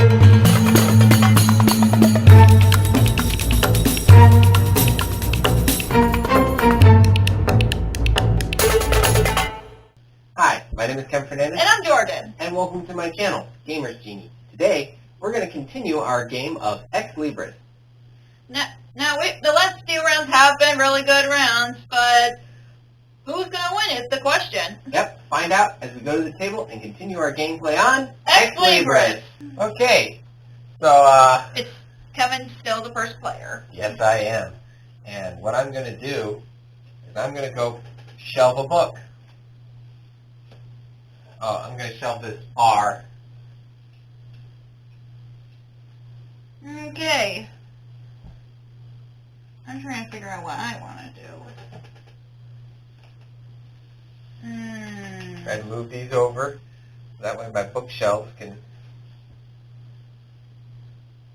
Hi, my name is Ken Fernandez. And I'm Jordan. And welcome to my channel, Gamers Genie. Today, we're going to continue our game of Ex Libris. Now the last few rounds have been really good rounds, but who's going to win is the question. Yep, find out as we go to the table and continue our gameplay on Ex Libris. Okay, so, It's Kevin still the first player. yes I am. And what I'm going to do is I'm going to go shelve a book. Oh, I'm going to shelve this R. Okay. I'm trying to figure out what I want to do. Try to move these over. So that way my bookshelves can...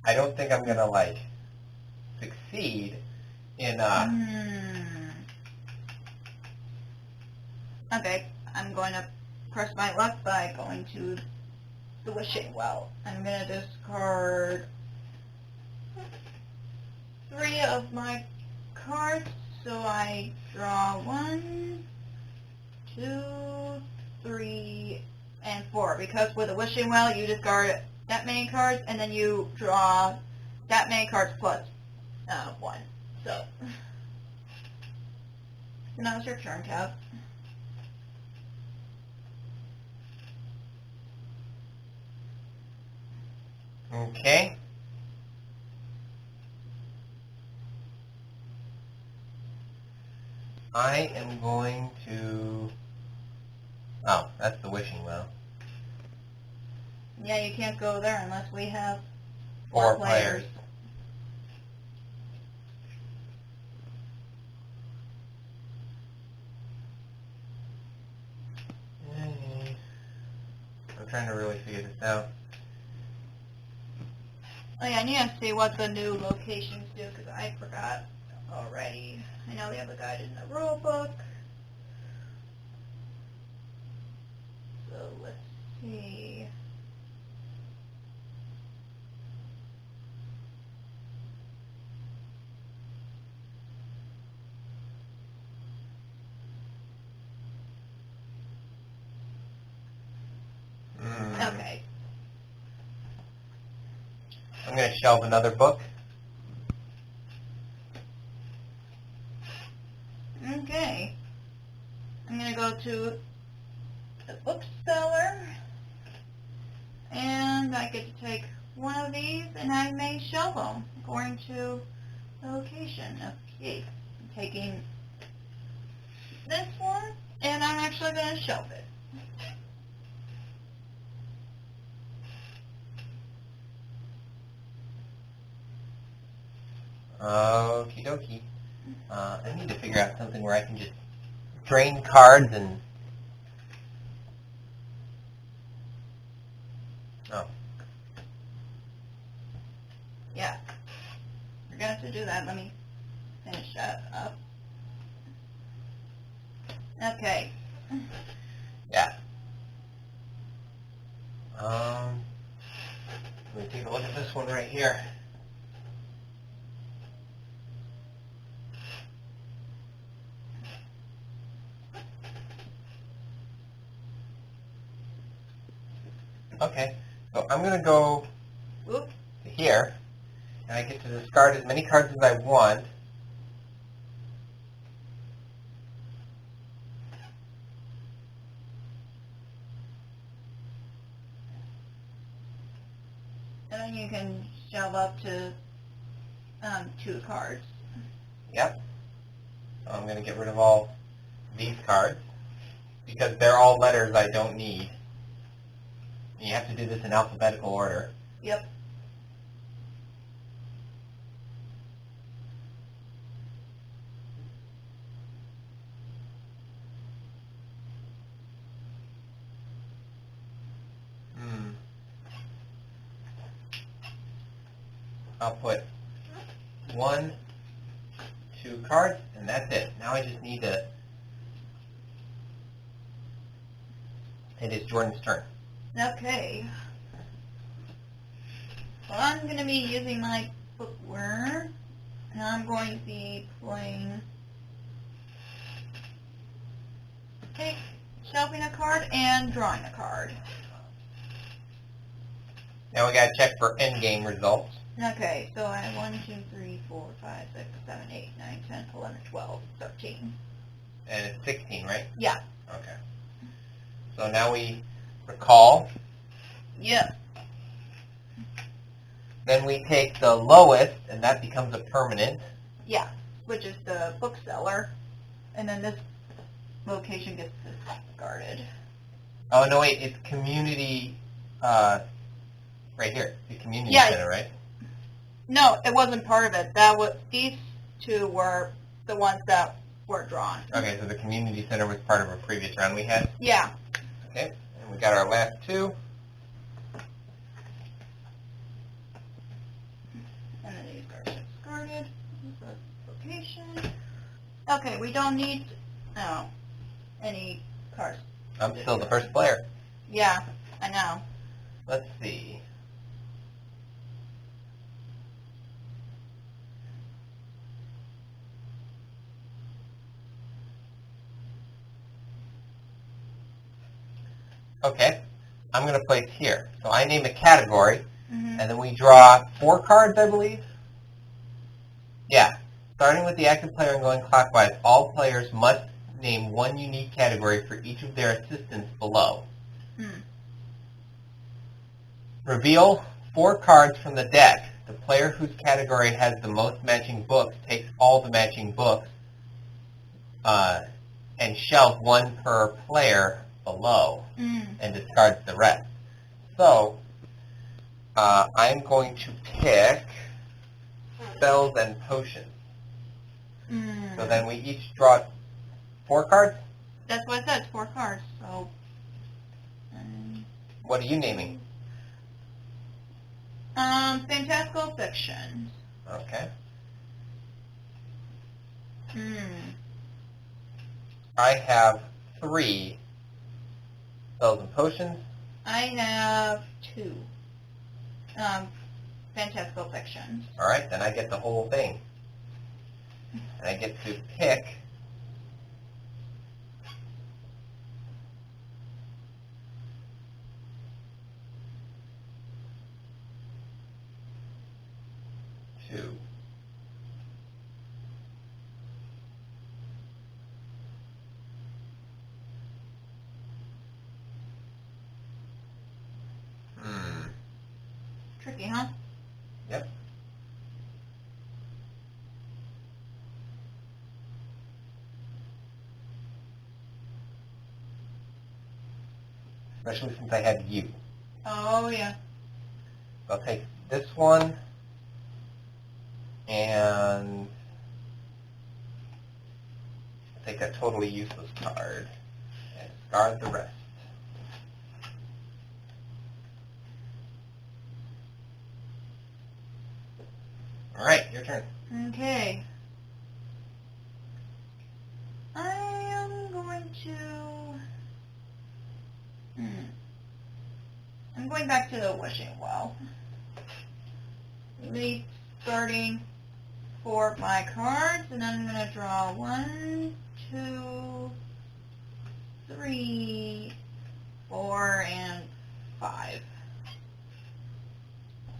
I don't think I'm going to, like, succeed in, Okay, I'm going to press my luck by going to the wishing well. I'm going to discard 3 of my cards, so I draw 1, 2, 3, and 4. Because with a wishing well, you discard that many cards, and then you draw that many cards plus 1. So now it's your turn, Kev. Okay. I am going to... Oh, that's the wishing well. Yeah, you can't go there unless we have 4 players. I'm trying to really figure this out. Oh yeah, I need to see what the new locations do, because I forgot already. I know they have a guide in the rule book. So let's see. Okay. I'm going to shelve another book. Okay. I'm going to go to the bookseller, and I get to take one of these, and I may shelve them according to the location. Okay. I'm taking this one, and I'm actually going to shelve it. Okie dokie. I need to figure out something where I can just drain cards and... Oh. Yeah. We're going to have to do that. Let me finish that up. Okay. Yeah. Let me take a look at this one right here. Okay, so I'm going to go to here, and I get to discard as many cards as I want. And then you can shelve up to 2 cards. Yep. So I'm going to get rid of all these cards, because they're all letters I don't need. And you have to do this in alphabetical order. Yep. I'll put 1, 2 cards, and that's it. Now I just need to... It is Jordan's turn. Okay. Well, I'm going to be using my bookworm, and I'm going to be playing shelving a card and drawing a card. Now we gotta check for endgame results. Okay, so I have 1, 2, 3, 4, 5, 6, 7, 8, 9, 10, 11, 12, 13. And it's 16, right? Yeah. Okay. So now we recall. Yep. Then we take the lowest, and that becomes a permanent. Yeah, which is the bookseller. And then this location gets discarded. Oh, no, wait, it's community, right here, the community Yeah. center, right? No, it wasn't part of it. That was, these two were the ones that were drawn. Okay, so the community center was part of a previous round we had. Yeah. Okay, and we got our last two. And then these cards get discarded. Location. Okay, we don't need any cards. I'm still the first player. Yeah, I know. Let's see. Okay, I'm going to place here. So I name a category, Mm-hmm. and then we draw 4 cards, I believe? Yeah. Starting with the active player and going clockwise, all players must name one unique category for each of their assistants below. Reveal 4 cards from the deck. The player whose category has the most matching books takes all the matching books and shelves 1 per player below and discards the rest. So I'm going to pick spells and potions. So then we each draw 4 cards? That's what it says, 4 cards. So. What are you naming? Fantastical fiction. Okay. I I have 3 spells and potions. I have 2. Fantastical fiction. All right, then I get the whole thing. And I get to pick two. Tricky, huh? Yep. Especially since I have you. Oh, yeah. I'll take this one and take a totally useless card and discard the rest. All right, your turn. Okay. I am going to... I'm going back to the wishing well. Maybe starting 4 of my cards, and then I'm going to draw 1, 2, 3, 4, and 5.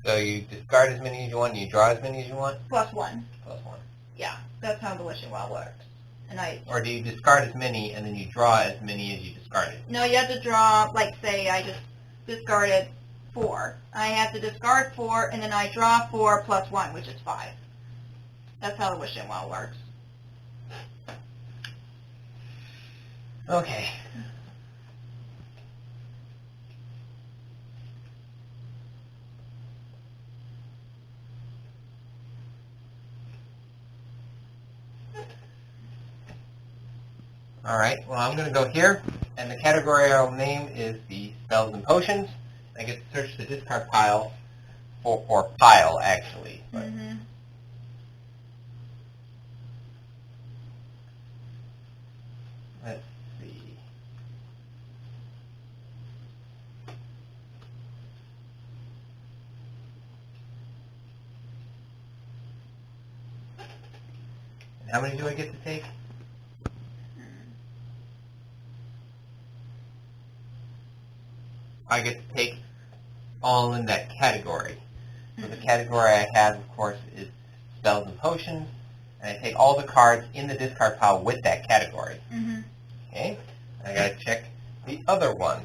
So you discard as many as you want, and you draw as many as you want? Plus 1. Plus 1. Yeah, that's how the wishing well works. And Or do you discard as many, and then you draw as many as you discarded? No, you have to draw, like, say I just discarded 4. I have to discard 4, and then I draw 4 plus 1, which is 5. That's how the wishing well works. Okay. All right, well, I'm going to go here, and the category I'll name is the spells and potions. I get to search the discard pile, or pile, actually. But let's see. How many do I get to take? I get to take all in that category. So the category I have, of course, is spells and potions, and I take all the cards in the discard pile with that category. Mm-hmm. Okay? I gotta check the other one.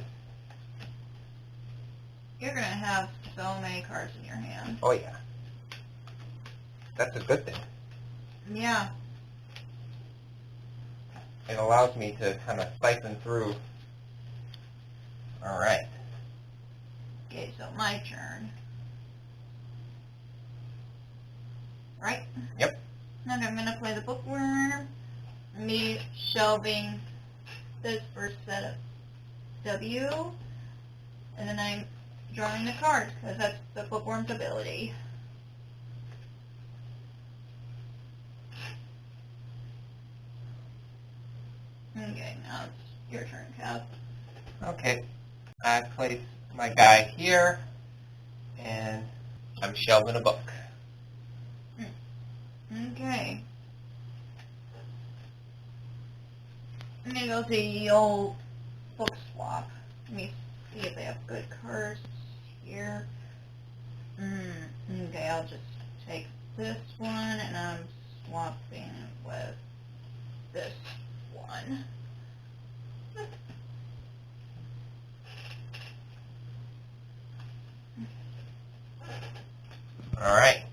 You're going to have so many cards in your hand. Oh yeah. That's a good thing. Yeah. It allows me to kind of siphon through. Alright. Okay, so my turn. Right? Yep. Now I'm going to play the bookworm. Me shelving this first set of W. And then I'm drawing the card, because that's the bookworm's ability. Okay, now it's your turn, Kev. Okay. I place my guy here, and I'm shelving a book. Okay. I'm going to go to the old book swap. Let me see if they have good cards here. Okay, I'll just take this one, and I'm swapping with this one. Alright.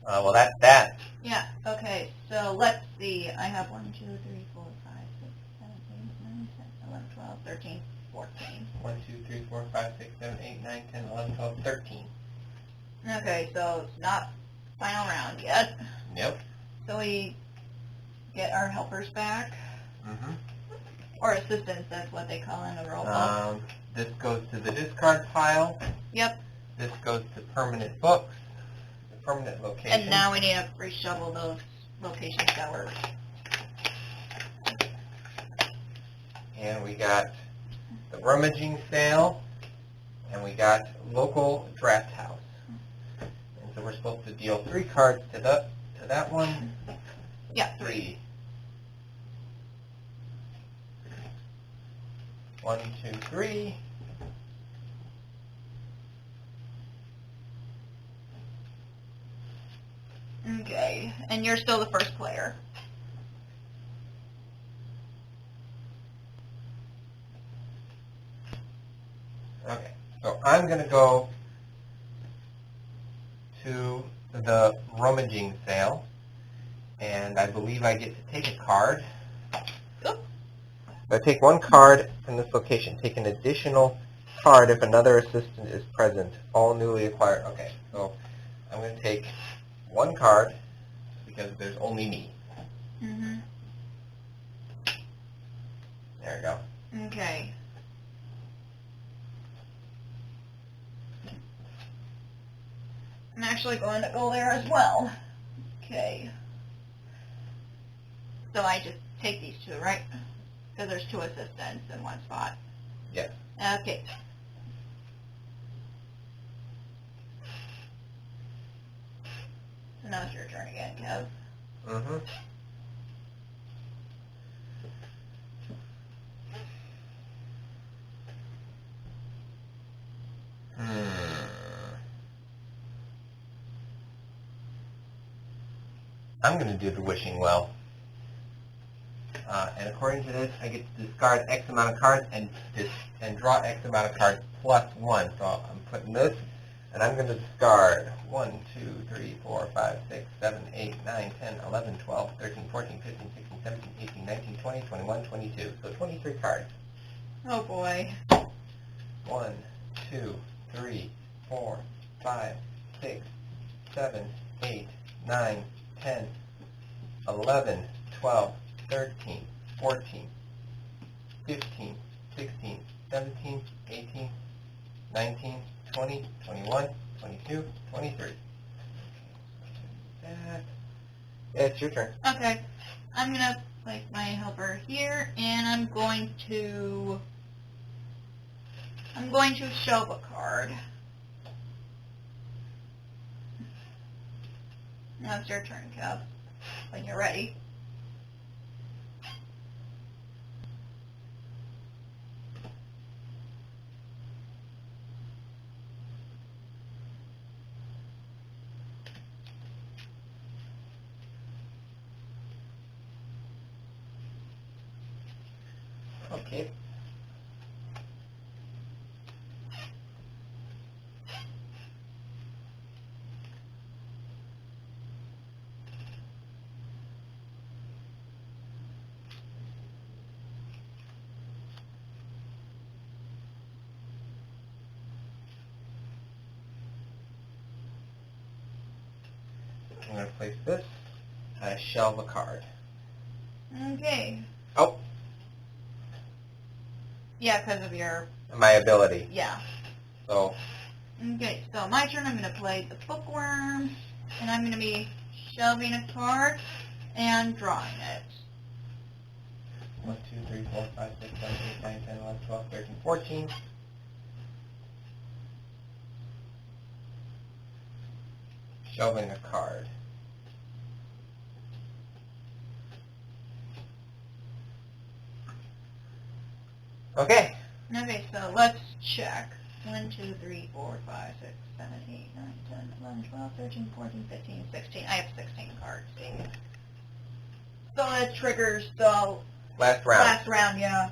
Well, that's that. Yeah, okay, so let's see. I have 1, 2, 3, 4, 5, 6, 7, 8, 9, 10, 11, 12, 13, 14. 1, 2, 3, 4, 5, 6, 7, 8, 9, 10, 11, 12, 13. Okay, so it's not final round yet. Yep. So we get our helpers back. Mm-hmm. Or assistants, that's what they call in the role book. This goes to the discard pile. Yep. This goes to permanent books, the permanent location. And now we need to reshuffle those locations that were... And we got the rummaging sale, and we got local draft house. And so we're supposed to deal 3 cards to that one. Yeah, 3. 1, 2, 3. Okay, and you're still the first player. Okay, so I'm going to go to the rummaging sale, and I believe I get to take a card. Oop. I take 1 card from this location. Take an additional card if another assistant is present. All newly acquired. Okay, so I'm going to take 1 card because there's only me. Mm-hmm. There we go. Okay. I'm actually going to go there as well. Okay. So I just take these 2, right? Because there's 2 assistants in 1 spot. Yes. Okay. So now it's your turn again, Kev. Mm-hmm. I'm going to do the wishing well. And according to this, I get to discard X amount of cards and draw X amount of cards plus 1. So I'm putting this, and I'm going to discard 1, 2, 3, 4, 5, 6, 7, 8, 9, 10, 11, 12, 13, 14, 15, 16, 17, 18, 19, 20, 21, 22. So 23 cards. Oh boy. 1, 2, 3, 4, 5, 6, 7, 8, 9, 10, 11, 12, 13, 14, 15, 16, 17, 18, 19, 20, 21, 22, 23. Yeah, it's your turn. Okay. I'm going to place my helper here, and I'm going to shelve a card. Now it's your turn, Kev, when you're ready. Okay. I'm going to place this. I shelve a card. Okay. Oh, Yeah, because of your... my ability. Yeah. So, Okay, so my turn. I'm going to play the bookworm, and I'm going to be shelving a card and drawing it. 1, 2, 3, 4, 5, 6, 7, 8, 9, 10, 11, 12, 13, 14. Shelving a card. Okay. Okay, so let's check. 1, 2, 3, 4, 5, 6, 7, 8, 9, 10, 11, 12, 13, 14, 15, 16. I have 16 cards. So that triggers the Last round. last round, yeah.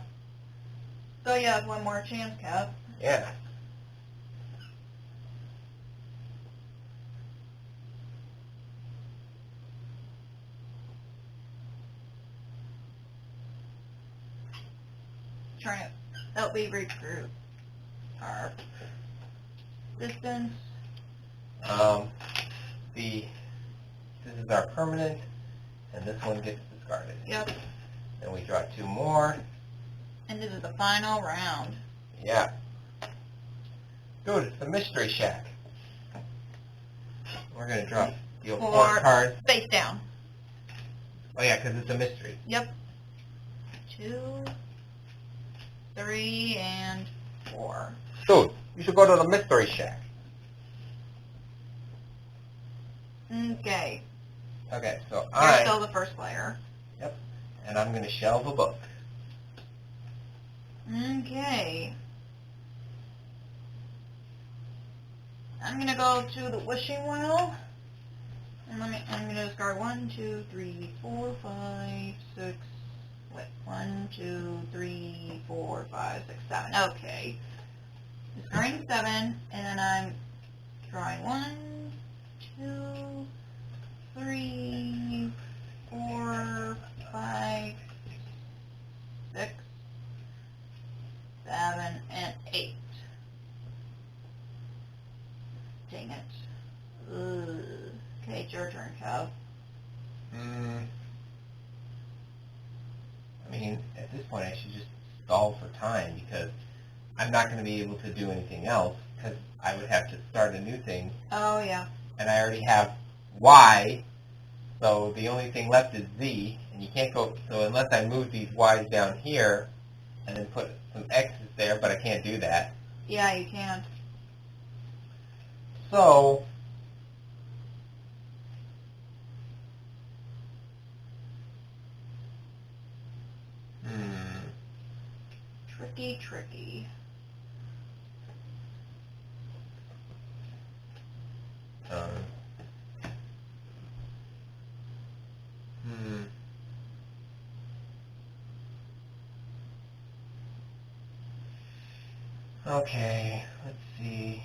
So you have one more chance, Kev. Yeah. Trying to help me recruit our distance. This is our permanent, and this one gets discarded. Yep. Then we draw 2 more. And this is the final round. Yeah. Dude, it's the Mystery Shack. We're going to deal 4 cards. Face down. Oh yeah, because it's a mystery. Yep. 2, 3, and 4. Dude, you should go to the Mystery Shack. Okay. Okay, so You're still the first player. Yep. And I'm going to shelve a book. Okay. I'm going to go to the wishing well. And I'm going to discard 1, 2, 3, 4, 5, 6. Wait, 1, 2, 3, 4, 5, 6, 7. Okay. Discarding 7, and then I'm drawing 1, 2, 3, 4, 5, 6, 7, and 8. Dang it. Ugh. Okay, it's your turn, Kev. I mean, at this point I should just stall for time because I'm not going to be able to do anything else because I would have to start a new thing. Oh, yeah. And I already have Y, so the only thing left is Z, and you can't go, so unless I move these Y's down here and then put some X's there, but I can't do that. Yeah, you can. So, Tricky, tricky. Okay, let's see.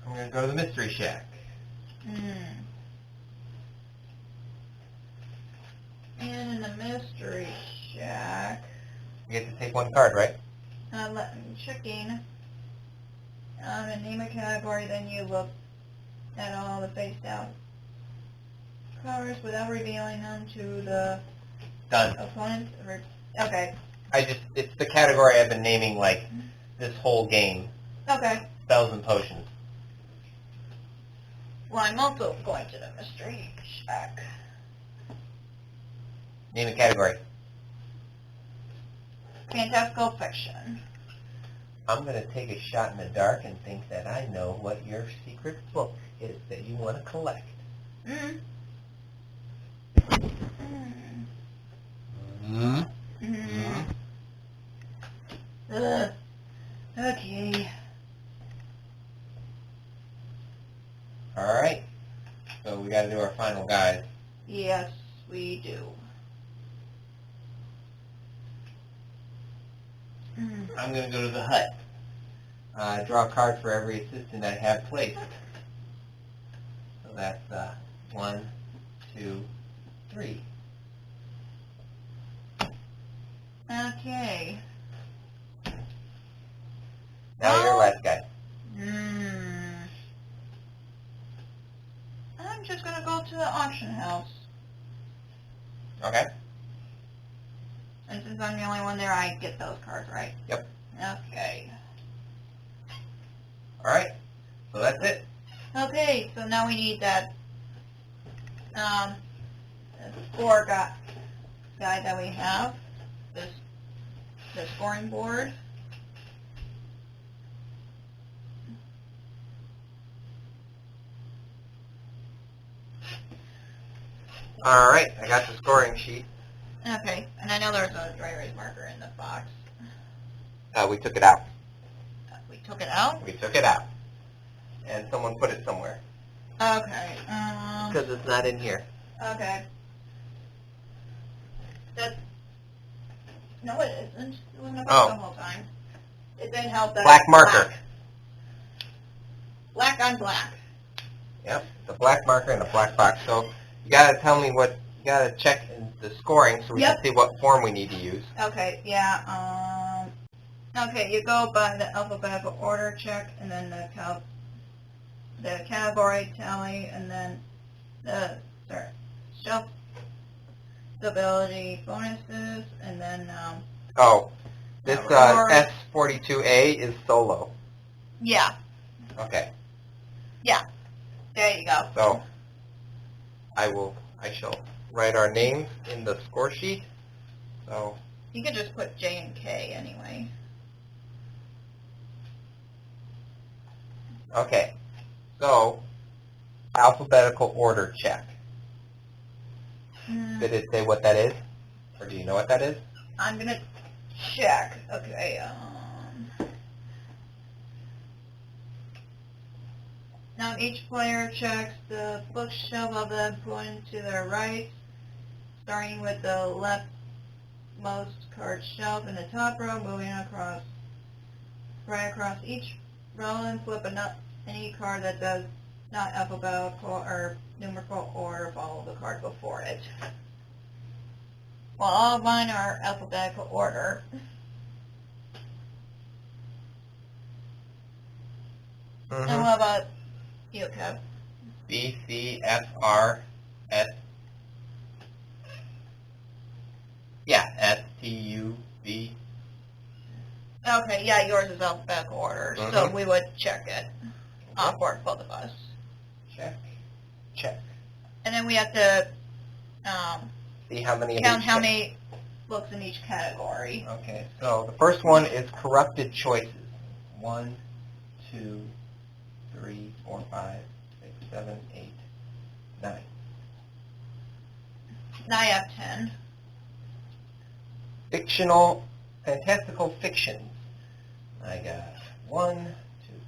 I'm going to go to the Mystery Shack. And in the Mystery Shack, You get to take 1 card, right? I'm checking. And name a category, then you look at all the face down cards without revealing them to the Done. opponent. Okay. It's the category I've been naming, like, this whole game. Okay. Spells and potions. Well, I'm also going to the Mystery Shack. Name a category. Fantastical fiction. I'm going to take a shot in the dark and think that I know what your secret book is that you want to collect. Okay. gotta do our final guide. Yes, we do. I'm gonna go to the hut. Draw a card for every assistant I have placed. So that's 1, 2, 3. Okay. Now your last guy. I'm just gonna go to the auction house. Okay. And since I'm the only one there, I get those cards, right? Yep. Okay. Alright. So that's it. Okay, so now we need that score guide that we have. The scoring board. Alright, I got the scoring sheet. Okay, and I know there's a dry erase marker in the box. We took it out. We took it out? We took it out. And someone put it somewhere. Okay, Because it's not in here. okay. No, it isn't. It was in the box the whole time. It didn't help that Black marker. Black on black. Yep, the black marker and the black box. So you gotta tell me what, you gotta check in the scoring so we can see what form we need to use. Okay, yeah, okay, you go by the alphabetical order check, and then the category tally, and then the shelf stability bonuses, and then, This order. S42A is solo. Yeah, Okay. there you go. So I shall write our names in the score sheet. So You can just put J and K anyway. okay. So alphabetical order check. Did it say what that is? Or do you know what that is? I'm gonna check. Okay, now each player checks the bookshelf of them pointing to their right, starting with the leftmost card shelf in the top row, moving right across each row, and flip any card that does not alphabetical or numerical order follow the card before it. Well, all of mine are alphabetical order. And what about you, Kev? B, C, F, R, S. Yeah, S, T, U, V. Okay, yeah, yours is alphabetical order, so we would check it for both of us. Check. And then we have to See how many of count each how many books in each category. Okay, so the first one is corrupted choices. 1, 2, 3, 4, 5, 6, 7, 8, 9. Now I have 10. Fantastical fictions. I got 1,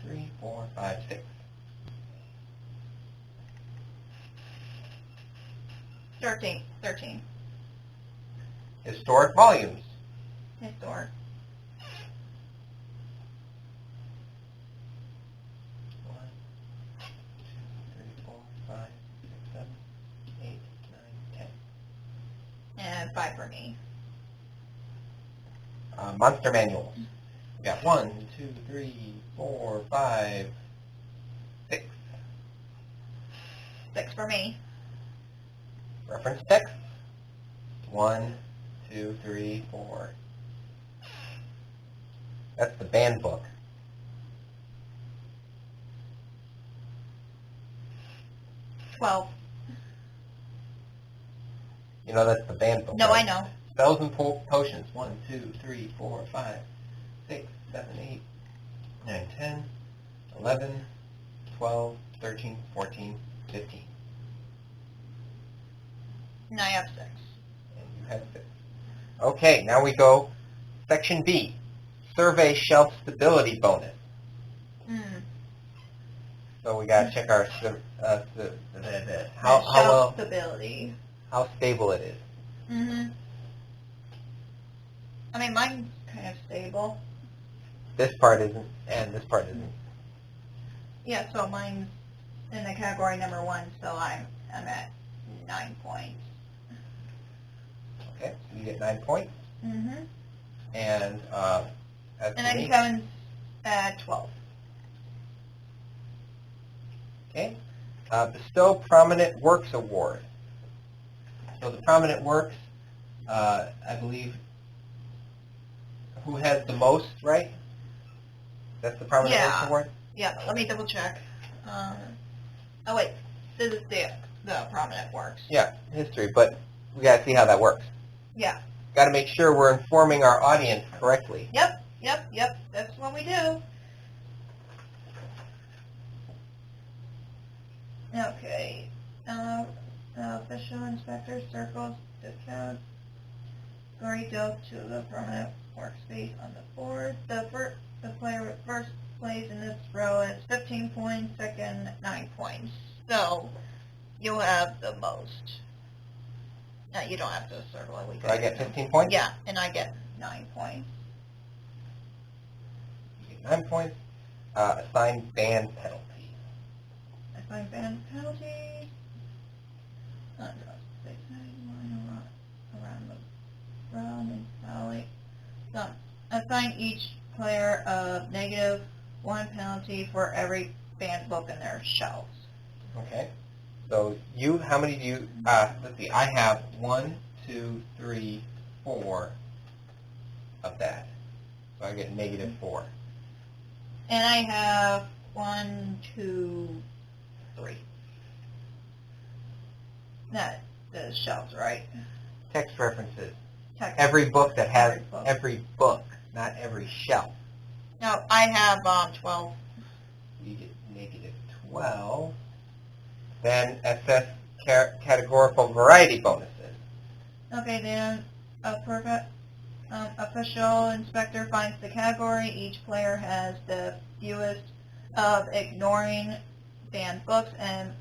2, 3, 4, 5, 6. 13. Historic volumes. Historic. 1, 2, 3, 4, 5, 6, 7, 8, 9, 10. And 5 for me. Monster manuals. We got 1, 2, 3, 4, 5, 6. 6 for me. Reference text. 1, 2, 3, 4. That's the banned book. $12. You know that's the banned book. No, right? I know. Spells and potions. 1, 2, 3, 4, 5, 6, 7, 8, 9, 10, 11, 12, 13, 14, 15. Now I have 6. And you have 6. Okay, now we go section B. Survey shelf stability bonus. So we gotta check our how shelf well, stability. how stable it is. Mhm. I mean, mine's kind of stable. This part isn't, and this part isn't. Yeah, so mine's in the category number 1, so I'm at 9 points. Okay, so you get 9 points. Mhm. And as And for then me, Kevin's at 12. okay, Bestow Prominent Works Award. So the Prominent Works, I believe, who has the most, right? That's the Prominent Works Yeah. Award? Yeah, but let me double check. Oh wait, this is the prominent works. Yeah, history, but we gotta see how that works. Yeah. Gotta make sure we're informing our audience correctly. Yep. That's what we do. Okay. Official inspector circles the count. Gory dealt to the permanent workspace on the board. The player with first place in this row has 15 points, second 9 points. So you have the most. No, you don't have to circle it. So I get 15 points? Yeah, and I get 9 points. You get 9 points. Assigned ban penalty. Assigned ban penalties. Around and alley. So, assign each player a -1 penalty for every banned book in their shelves. Okay. So you, how many do you, let's see, I have 1, 2, 3, 4 of that. So I get -4. And I have 1, 2, 3. Not the shelves, right? Text references. Text. Every book that has, Every book. not every shelf. No, I have 12. You get -12. Then assess categorical variety bonuses. Okay, then official inspector finds the category. Each player has the fewest of ignoring banned books and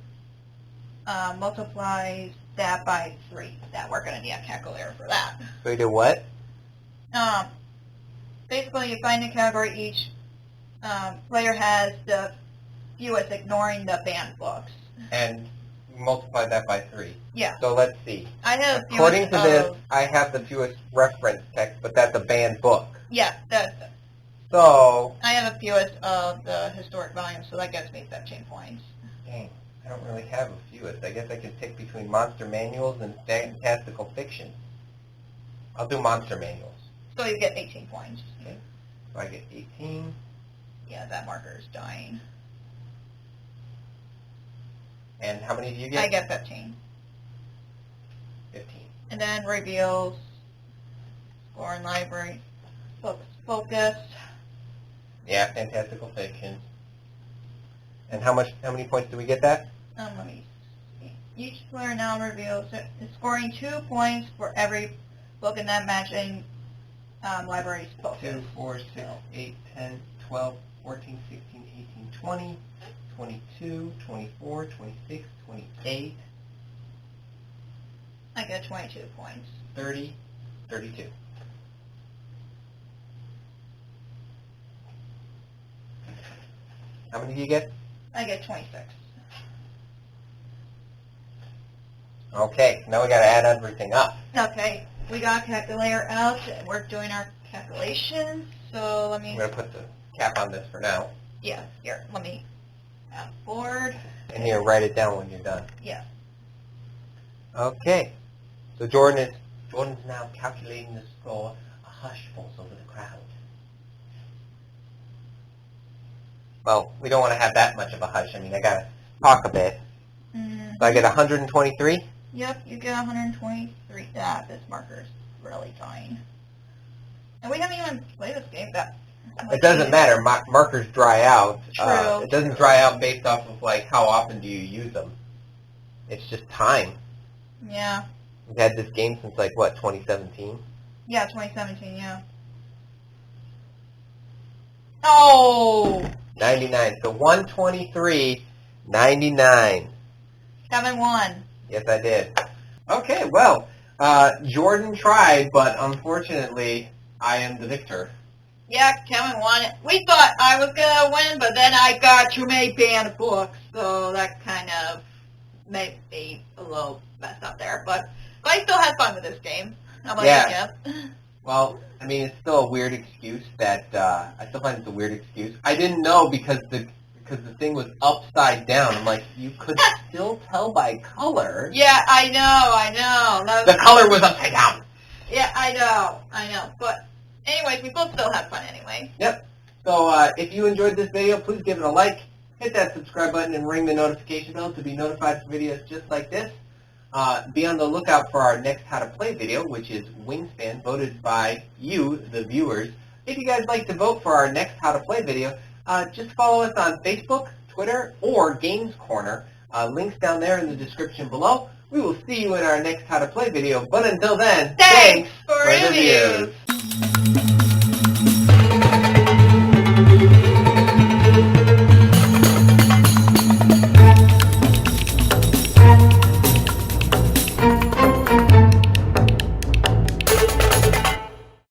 multiplies that by 3. That we're going to need a calculator for that. So you do what? Basically, you find the category. Each player has the fewest ignoring the banned books. And multiply that by 3. Yeah. So let's see. I have According to this, I have the fewest reference text, but that's a banned book. Yeah, So, I have the fewest of the historic volumes, so that gets me 15 points. dang, I don't really have a fewest. I guess I can pick between monster manuals and fantastical fiction. I'll do monster manuals. So you get 18 points. Okay. So I get 18. Yeah, that marker is dying. And how many do you get? I get 15. 15. And then reveals, score in library, books focused. Yeah, fantastical fiction. And how many points do we get that? Let me see. Each player now reveals is scoring 2 points for every book in that matching library's focus. 2, 4, 6, 8, 10, 12, 14, 16, 18, 20, 22, 24, 26, 28, I get 22 points. 30, 32. How many do you get? I get 26. Okay, now we got to add everything up. Okay, we got a calculator out, and we're doing our calculations, so let me... I'm going to put the cap on this for now. Yeah, here, let me add board. And here, write it down when you're done. Yeah. Okay, so Jordan's now calculating the score. A hush falls over the crowd. Well, we don't want to have that much of a hush. I mean, I got to talk a bit. So I get 123? Yep, you get 123. This marker's really dying. And we haven't even played this game that much. It doesn't matter. Markers dry out. True. It doesn't dry out based off of, like, how often do you use them. It's just time. Yeah. We've had this game since, like, what, 2017? Yeah, 2017, yeah. Oh! 99. So 123 99. Kevin won. Yes, I did. Okay, well, Jordan tried, but unfortunately, I am the victor. Yeah, Kevin won it. We thought I was going to win, but then I got too many banned books, so that kind of made me a little messed up there. But I still had fun with this game. How about you, Jeff? Well, I mean, it's still a weird excuse that, I still find it's a weird excuse. I didn't know because the thing was upside down. I'm like, you could still tell by color. Yeah, I know. The color was upside down. Yeah, I know. But anyways, we both still had fun anyway. Yep. So if you enjoyed this video, please give it a like, hit that subscribe button, and ring the notification bell to be notified for videos just like this. Be on the lookout for our next How to Play video, which is Wingspan, voted by you, the viewers. If you guys like to vote for our next How to Play video, just follow us on Facebook, Twitter, or Games Corner. Links down there in the description below. We will see you in our next How to Play video, but until then, Thanks for the reviews. views.